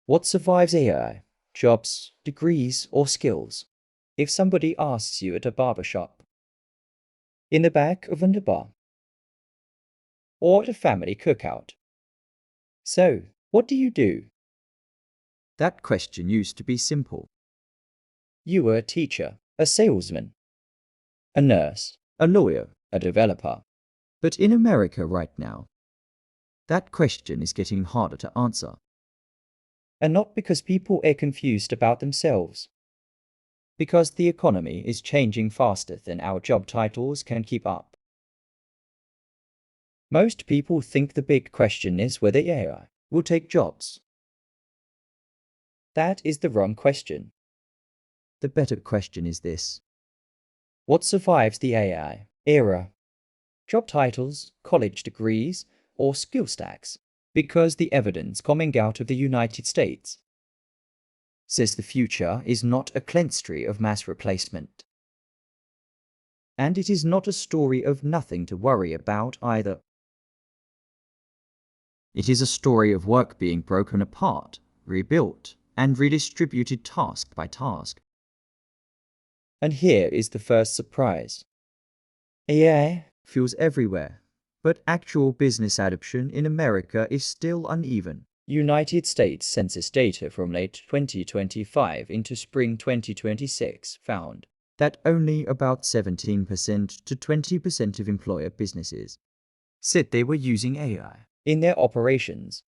What survives AI? Jobs, degrees, or skills? If somebody asks you at a barbershop, in the back of a bar, or at a family cookout, so, what do you do? That question used to be simple. You were a teacher, a salesman, a nurse, a lawyer, a developer. But in America right now, that question is getting harder to answer. And not because people are confused about themselves. Because the economy is changing faster than our job titles can keep up. Most people think the big question is whether AI will take jobs. That is the wrong question. The better question is this. What survives the AI era? Job titles, college degrees, or skill stacks? Because the evidence coming out of the United States says the future is not a cleanstry of mass replacement. And it is not a story of nothing to worry about either. It is a story of work being broken apart, rebuilt, and redistributed task by task. And here is the first surprise. AI feels everywhere, but actual business adoption in America is still uneven. United States Census data from late 2025 into spring 2026 found that only about 17% to 20% of employer businesses said they were using AI in their operations.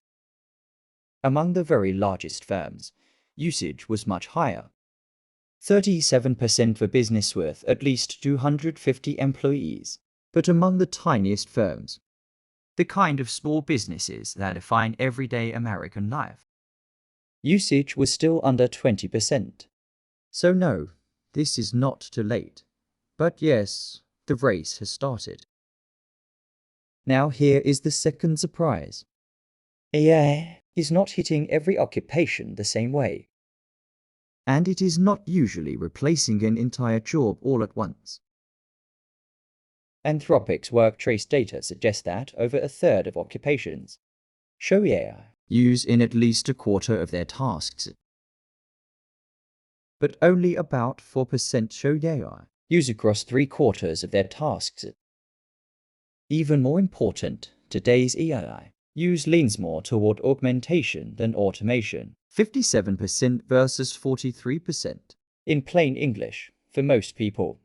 Among the very largest firms, usage was much higher. 37% for business worth at least 250 employees. But among the tiniest firms, the kind of small businesses that define everyday American life, usage was still under 20%. So no, this is not too late. But yes, the race has started. Now here is the second surprise. AI is not hitting every occupation the same way. And it is not usually replacing an entire job all at once. Anthropic's work trace data suggests that over a third of occupations show AI use in at least a quarter of their tasks. But only about 4% show AI use across 3/4 of their tasks. Even more important, today's AI use leans more toward augmentation than automation, 57% versus 43%. In plain English, for most people,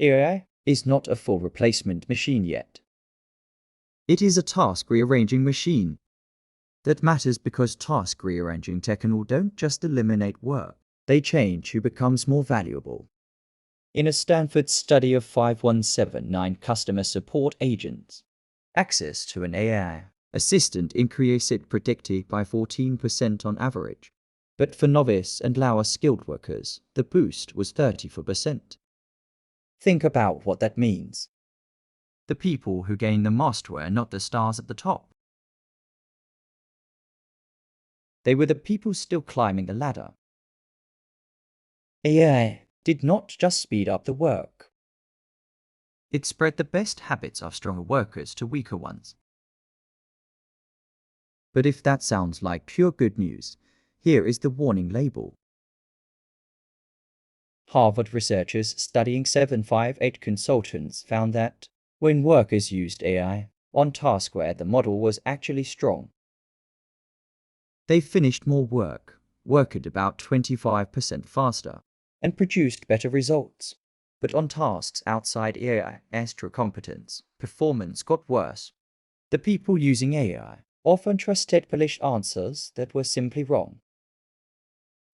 AI is not a full replacement machine yet. It is a task rearranging machine. That matters because task rearranging techniques don't just eliminate work, they change who becomes more valuable. In a Stanford study of 5179 customer support agents, access to an AI assistant increased predicted by 14% on average. But for novice and lower skilled workers, the boost was 34%. Think about what that means. The people who gain the most were not the stars at the top. They were the people still climbing the ladder. AI did not just speed up the work. It spread the best habits of stronger workers to weaker ones. But if that sounds like pure good news, here is the warning label. Harvard researchers studying 758 consultants found that when workers used AI on tasks where the model was actually strong, they finished more work, worked about 25% faster, and produced better results. But on tasks outside AI's true competence, performance got worse. The people using AI often trusted polished answers that were simply wrong.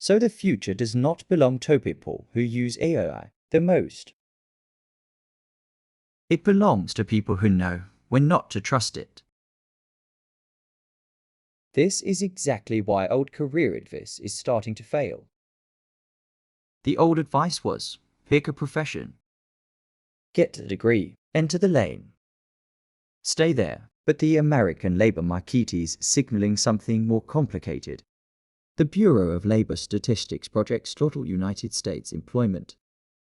So the future does not belong to people who use AI the most. It belongs to people who know when not to trust it. This is exactly why old career advice is starting to fail. The old advice was, pick a profession, get the degree, enter the lane, stay there. But the American labor market is signaling something more complicated. The Bureau of Labor Statistics projects total United States employment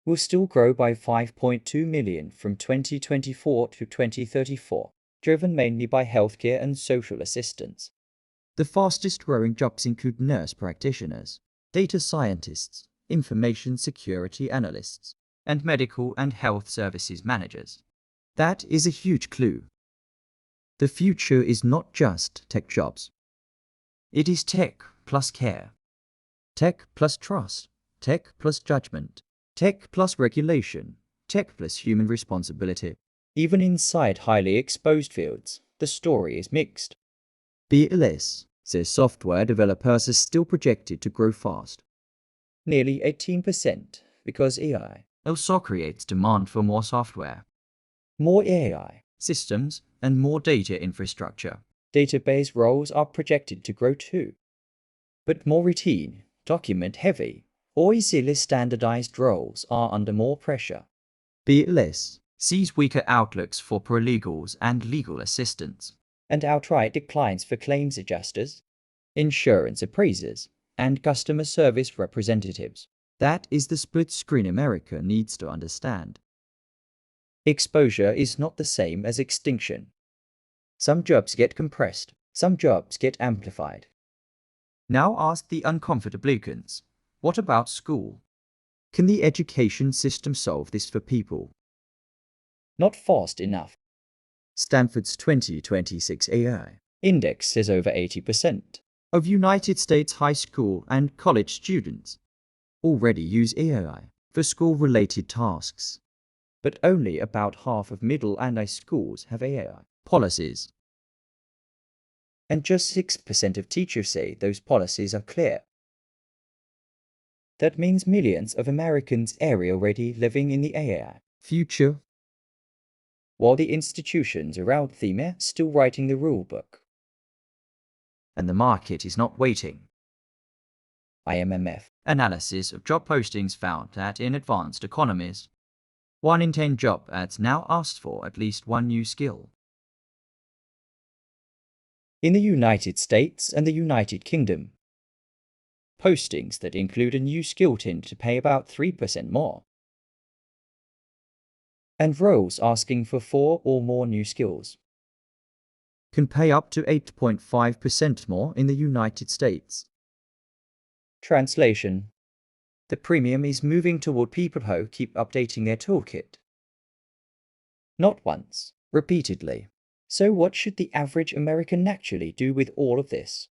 will still grow by 5.2 million from 2024 to 2034, driven mainly by healthcare and social assistance. The fastest growing jobs include nurse practitioners, data scientists, information security analysts, and medical and health services managers. That is a huge clue. The future is not just tech jobs. It is tech plus care, tech plus trust, tech plus judgment, tech plus regulation, tech plus human responsibility. Even inside highly exposed fields, the story is mixed. BLS says software developers are still projected to grow fast. Nearly 18% because AI also creates demand for more software, more AI systems, and more data infrastructure. Database roles are projected to grow too. But more routine, document-heavy, or easily standardized roles are under more pressure. BLS sees weaker outlooks for paralegals and legal assistants, and outright declines for claims adjusters, insurance appraisers, and customer service representatives. That is the split screen America needs to understand. Exposure is not the same as extinction. Some jobs get compressed, some jobs get amplified. Now ask the uncomfortable applicants, what about school? Can the education system solve this for people? Not fast enough. Stanford's 2026 AI Index says over 80% of United States high school and college students already use AI for school-related tasks. But only about half of middle and high schools have AI policies. And just 6% of teachers say those policies are clear. That means millions of Americans are already living in the AI future, while the institutions around them are still writing the rulebook. And the market is not waiting. IMF analysis of job postings found that in advanced economies, 1 in 10 job ads now asked for at least one new skill. In the United States and the United Kingdom, postings that include a new skill tend to pay about 3% more. And roles asking for 4 or more new skills can pay up to 8.5% more in the United States. Translation: the premium is moving toward people who keep updating their toolkit. Not once, repeatedly. So what should the average American actually do with all of this?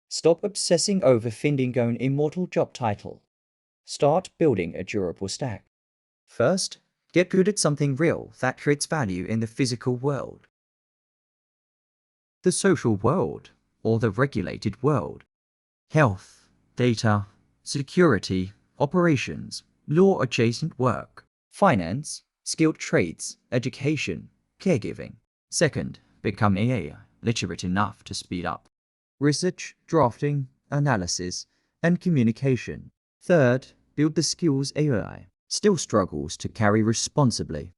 Stop obsessing over finding an immortal job title. Start building a durable stack. First, get good at something real that creates value in the physical world, the social world, or the regulated world. Health, data, security, operations, law-adjacent work, finance, skilled trades, education, caregiving. Second, become AI literate enough to speed up research, drafting, analysis, and communication. Third, build the skills AI still struggles to carry responsibly: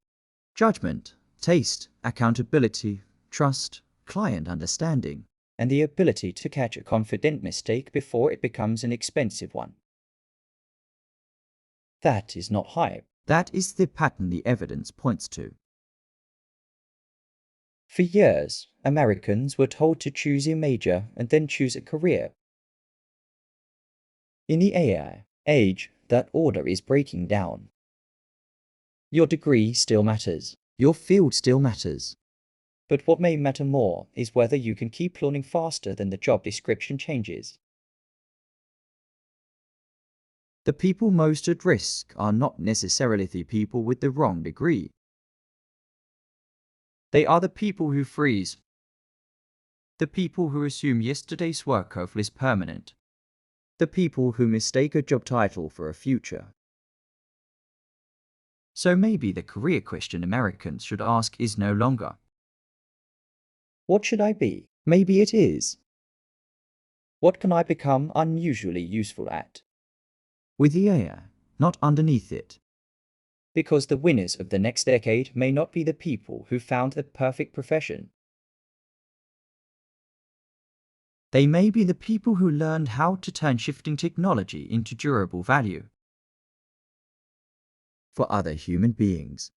judgment, taste, accountability, trust, client understanding, and the ability to catch a confident mistake before it becomes an expensive one. That is not hype. That is the pattern the evidence points to. For years, Americans were told to choose a major and then choose a career. In the AI age, that order is breaking down. Your degree still matters. Your field still matters. But what may matter more is whether you can keep learning faster than the job description changes. The people most at risk are not necessarily the people with the wrong degree. They are the people who freeze. The people who assume yesterday's work is permanent. The people who mistake a job title for a future. So maybe the career question Americans should ask is no longer, what should I be? Maybe it is, what can I become unusually useful at? With the AI, not underneath it. Because the winners of the next decade may not be the people who found the perfect profession. They may be the people who learned how to turn shifting technology into durable value for other human beings.